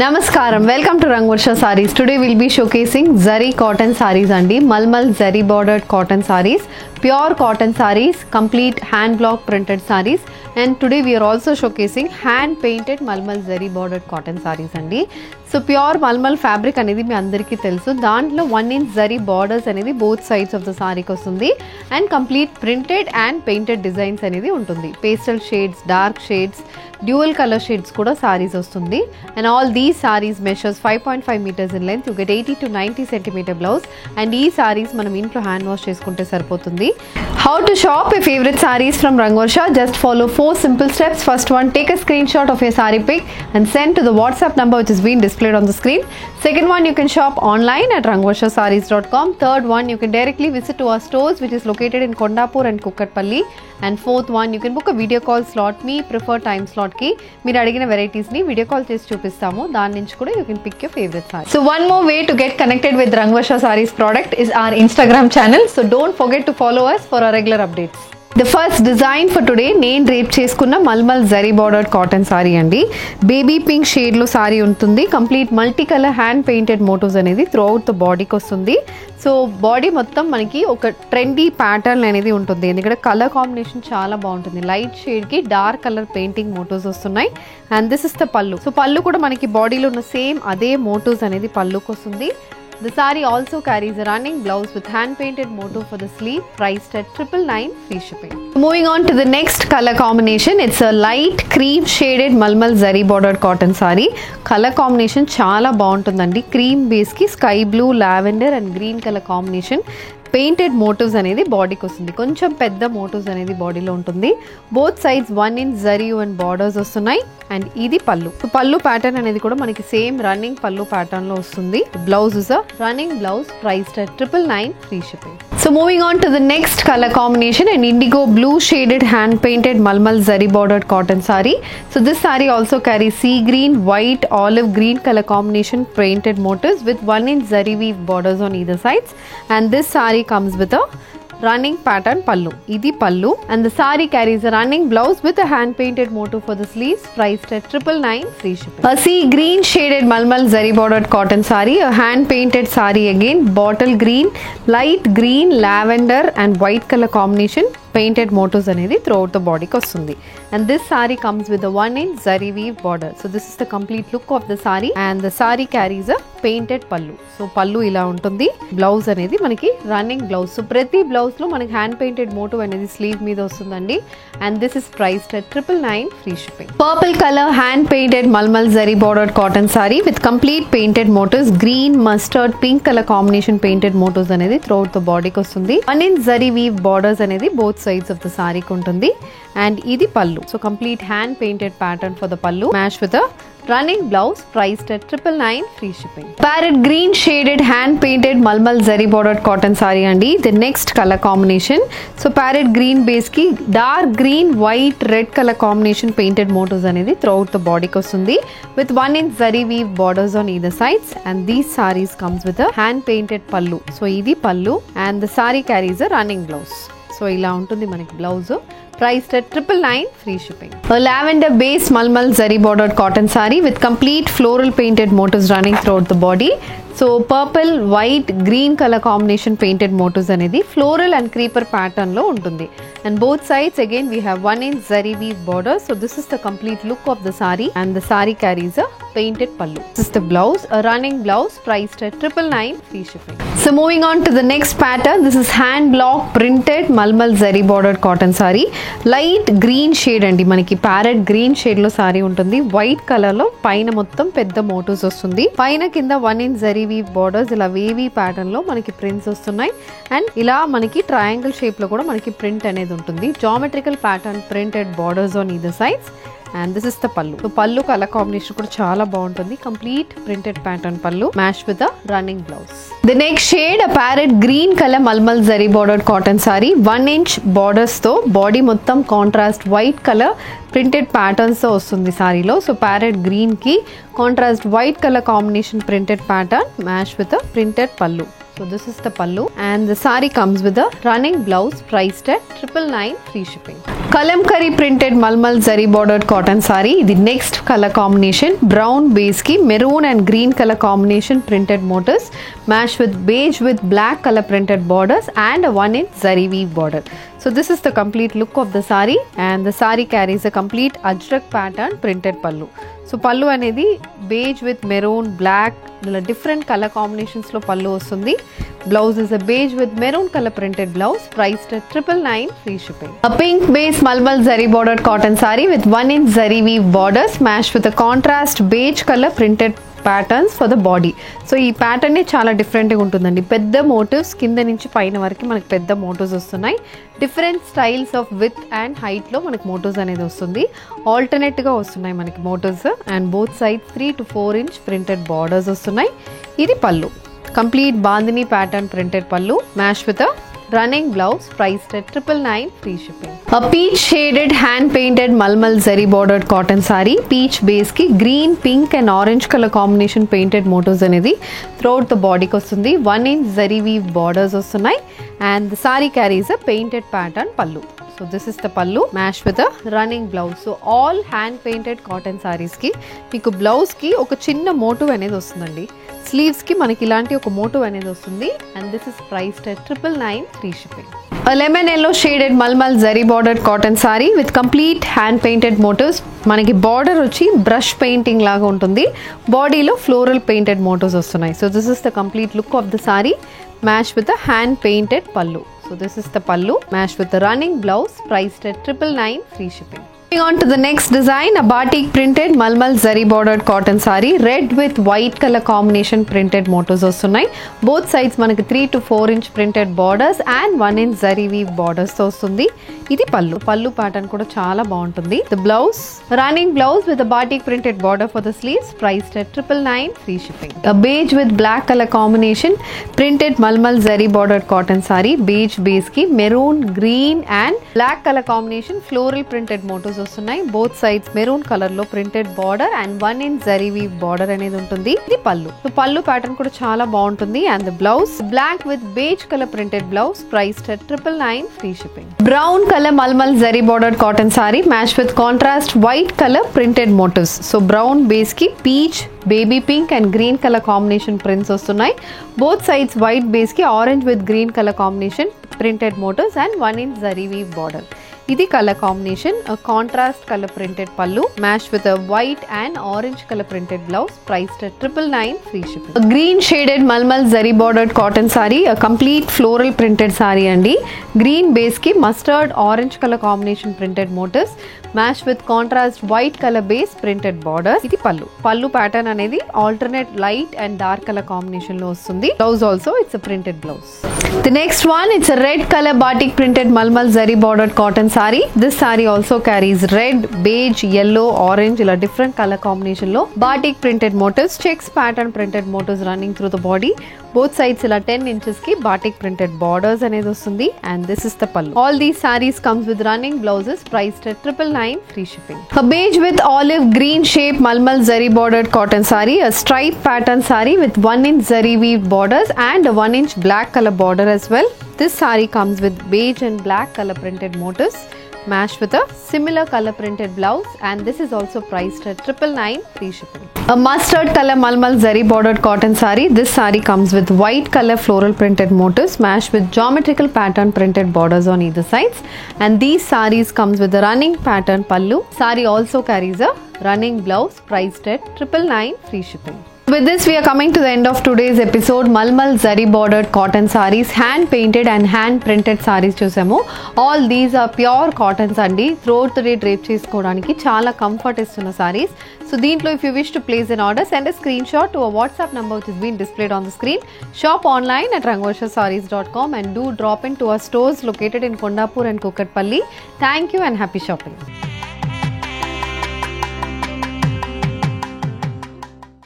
Namaskaram, welcome to Rangvarsha Sarees. Today we'll be showcasing Zari cotton sarees andi, Malmal Zari bordered cotton sarees, pure cotton sarees, complete hand block printed sarees, and today we are also showcasing hand painted Malmal Zari bordered cotton sarees andi. So pure Malmal fabric anedi మీ అందరికీ తెలుసు. దాంట్లో 1 inch zari borders అనేది both sides of the saree కి వస్తుంది and complete printed and painted designs అనేది ఉంటుంది. Pastel shades, dark shades, dual color shades కూడా sarees వస్తుంది. And all these sarees measures 5.5 meters in length. You get 80 to 90 centimeter blouse and ఈ sarees మనం ఇంట్లో hand wash చేసుకుంటే సరిపోతుంది. How to shop your favorite sarees from Rangvarsha? Just follow 4 simple steps. First one, take a screenshot of your saree pic and send to the WhatsApp number which is being displayed on the screen. Second one, you can shop online at rangvarshasarees.com. Third one, you can directly visit to our stores which is located in Kondapur and Kukatpalli. And fourth one, you can book a video call slot. Me prefer time slot ki meer adigina varieties ni video call chesi chupistamu. Dani nunchi kuda you can pick your favorite saree. So one more way to get connected with Rangvarsha Sarees product is our Instagram channel. So don't forget to follow us for our regular updates. The first design for today, నేను drape చేసుకున్న mulmul zari bordered cotton sari అండి. Baby pink shade లో sari ఉంటుంది. Complete multi colour hand painted motifs అనేది throughout the బాడీకి వస్తుంది. So body మొత్తం మనకి ఒక ట్రెండీ ప్యాటర్న్ అనేది ఉంటుంది. ఎందుకంటే కలర్ కాంబినేషన్ చాలా బాగుంటుంది. లైట్ షేడ్ కి డార్క్ కలర్ పెయింటింగ్ మోటివ్స్ వస్తున్నాయి. అండ్ దిస్ ఇస్ ద పళ్ళు. సో పళ్ళు కూడా మనకి బాడీలో ఉన్న సేమ్ అదే మోటివ్స్ అనేది పళ్ళుకి వస్తుంది. The saree also carries a running blouse with hand painted motif for the sleeve, priced at 999 free shipping. Moving on to the next color combination, it's a light cream shaded Malmal Zari bordered cotton saree. Color combination చాలా బాగుంటుందండి. Cream base కి sky blue, lavender and green colour combination. Painted motifs అనేది బాడీకి వస్తుంది. కొంచెం పెద్ద motifs అనేది బాడీలో ఉంటుంది. Both sides 1 inch zari and borders వస్తున్నాయి. అండ్ ఇది పళ్ళు. పళ్ళు ప్యాటర్న్ అనేది కూడా మనకి సేమ్ రన్నింగ్ పళ్ళు ప్యాటర్న్ లో వస్తుంది. Blouse is a running blouse, priced at 999 free shipping. So moving on to the next color combination, an indigo blue shaded hand painted Malmal Zari bordered cotton saree. So this saree also carries sea green, white, olive green color combination painted motifs with 1 inch zari weave borders on either sides. And this saree comes with a running pattern pallu. Idi pallu, and the saree carries a running blouse with a hand painted motif for the sleeves, priced at 999 free shipping. A sea green shaded Malmal Zari bordered cotton saree, a hand painted saree again, bottle green, light green, lavender and white color combination painted motifs అనేది throughout the body కి వస్తుంది. And this saree comes with a 1 inch zari weave border. So this is the complete look of the saree, and the saree carries a painted pallu. So pallu ఇలా ఉంటుంది. Blouse అనేది మనకి running blouse. So ప్రతి blouse లో మనకి hand painted motive అనేది slew మీద వస్తుందండి. And this is priced at 999 free shipping. Purple color hand painted Malmal Zari bordered cotton saree with complete painted motifs, green, mustard, pink color combination painted motifs అనేది throughout the body కి వస్తుంది. 1 inch zari weave borders అనేది both sides of the saree ఉంటుంది. And ఇది పళ్ళు. So complete hand painted pattern for the pallu, matched with a running blouse, priced at 999 free shipping. Parrot green shaded hand painted Malmal Zari bordered cotton saree andi. The next color combination, so parrot green base ki dark green, white, red color combination painted motifs అనేది throughout the body ki vastundi with 1 inch zari weave borders on either sides. And these sarees comes with a hand painted pallu. So idi pallu, and the saree carries a running blouse. So ఇలా ఉంటుంది మనకి blouse, priced at 999 free shipping. A lavender base Malmal Zari bordered cotton saree with complete floral painted motifs running throughout the body. So purple, white, green color combination painted motifs అనేది floral and creeper pattern లో ఉంటుంది. And both sides again we have 1 inch zari weave border. So this is the complete look of the saree, and the saree carries a painted pallu. This is the blouse, a running blouse, priced at 999 free shipping. So moving on to the next pattern, this is hand block printed Malmal Zari bordered cotton saree. Light green shade అండి. మనకి parrot green shade లో sari ఉంటుంది. White colour లో పైన మొత్తం పెద్ద motifs వస్తుంది. పైన కింద 1 inch జరీ వీవ్ బార్డర్స్, ఇలా వేవీ ప్యాటర్న్ లో మనకి ప్రింట్స్ వస్తున్నాయి. అండ్ ఇలా మనకి ట్రయాంగిల్ షేప్ లో కూడా మనకి ప్రింట్ అనేది ఉంటుంది. Geometrical pattern printed borders on either sides. And this is the pallu. So pallu color combination కూడా చాలా బాగుంటుంది. Complete printed pattern pallu, matched with a running blouse. The next shade, a parrot green color Malmal Zari bordered cotton saree, 1 inch borders తో body మొత్తం contrast white colour printed patterns తో వస్తుంది సారీలో. So parrot green కి contrast white colour combination printed pattern, matched with a printed pallu. So this is the pallu, and the saree comes with a running blouse, priced at 999 free shipping. Kalamkari printed mulmul zari bordered cotton sari. ఇది next colour combination. Brown base కి maroon and green colour combination printed motifs match with beige with black colour printed borders and a 1-inch zari weave border. So this is the complete look of the saree, and the saree carries a complete ajrak pattern printed pallu. So pallu anedi beige with maroon, black, different color combinations lo pallu vastundi. Blouse is a beige with maroon color printed blouse, priced at 999 free shipping. A pink base malmal zari bordered cotton saree with 1-inch zari weave borders matched with a contrast beige color printed patterns for the body. So ఈ ప్యాటర్నే చాలా డిఫరెంట్గా ఉంటుందండి. పెద్ద motifs కింద నుంచి పైన వరకు మనకి పెద్ద మోటివ్స్ వస్తున్నాయి. Different styles of width and హైట్లో మనకి మోటివ్స్ అనేది వస్తుంది. ఆల్టర్నేట్గా వస్తున్నాయి మనకి motifs, and both side 3 to 4 inch printed borders వస్తున్నాయి. ఇది pallu, complete bandhani pattern printed pallu match with running blouse, priced at 999 free shipping. A peach shaded hand painted malmal zari bordered cotton saree. Peach base ki green, pink and orange color combination painted motifs anedi throughout the body ki vastundi. 1-inch zari weave borders vastunnai, and the saree carries a painted pattern pallu. So this is the pallu matched with a running blouse. So all hand painted cotton sarees ki meeku blouse ki oka chinna motive anedi vastundandi. Sleeves ki manaki ilanti oka motive anedi vastundi, and this is priced at 999 free shipping. A lemon yellow shaded malmal zari bordered cotton saree with complete hand painted motifs. మనకి border వచ్చి brush painting లాగా ఉంటుంది, బాడీలో floral painted motifs వస్తున్నాయి. So this is the complete look of the sorry match with the hand painted పల్లు. So this is the pallu matched with the running blouse, priced at 999 free shipping. Moving on to the next design, a batik printed malmal zari bordered cotton saree, red with white color combination printed motifs vastunnai. Both sides manaki 3 to 4 inch printed borders and 1-inch zari weave borders tho vastundi. Idi pallu pattern kuda chaala baaguntundi. The blouse, running blouse with a batik printed border for the sleeves, priced at 999 free shipping. A beige with black color combination printed malmal zari bordered cotton saree, beige base ki maroon, green and black color combination floral printed motifs వస్తున్నాయి. Both sides maroon colour లో printed border and 1-inch zari weave border అనేది ఉంటుంది. ఇది పళ్ళు. So పళ్ళు pattern కూడా చాలా బాగుంటుంది. And the blouse black with beige colour printed blouse, priced at 999 free shipping. Brown colour mulmul zari bordered cotton sari match with contrast white colour printed motifs. So brown base కి peach, baby pink and green colour combination prints వస్తున్నాయి. Both sides white base కి orange with green colour combination printed motifs and 1-inch zari weave border. Idi color combination, a contrast color printed pallu matched with a white and orange color printed blouse, priced at 999 free shipping. A green shaded malmal zari bordered cotton saree, a complete floral printed saree andi. Green base ki mustard orange color combination printed motifs matched with contrast white color base printed borders. Idi pallu pattern anedi alternate light and dark color combination lo vastundi. Blouse also it's a printed blouse. The next one, it's a red color batik printed malmal zari bordered cotton saree. This saree also carries red, beige, yellow, orange ila different color combination lo batik printed motifs, checks pattern printed motifs running through the body. Both sides ila 10 inches ki batik printed borders anedi vastundi, and this is the pallu. All these sarees comes with running blouses, priced at 999 free shipping. A beige with olive green shape malmal zari bordered cotton saree, a stripe pattern saree with 1-inch zari weave borders and a 1-inch black color border as well. This saree comes with beige and black color printed motifs matched with a similar color printed blouse, and this is also priced at 999 free shipping. A mustard color malmal zari bordered cotton saree. This saree comes with white color floral printed motifs matched with geometrical pattern printed borders on either sides, and these sarees comes with a running pattern pallu. Saree also carries a running blouse, priced at 999 free shipping. With this, we are coming to the end of today's episode. Malmal zari bordered cotton sarees, hand painted and hand printed sarees చూసాము. All these are pure cottons అండి. Throughout the day drape చేసుకోవడానికి చాలా comfort ఇస్తున్న sarees. So దీంట్లో if you wish to place an order, send a screenshot to a WhatsApp number which is being displayed on the screen. Shop online at rangovarshasarees.com and do drop into our stores located in Kondapur and Kukatpalli. Thank you and happy shopping.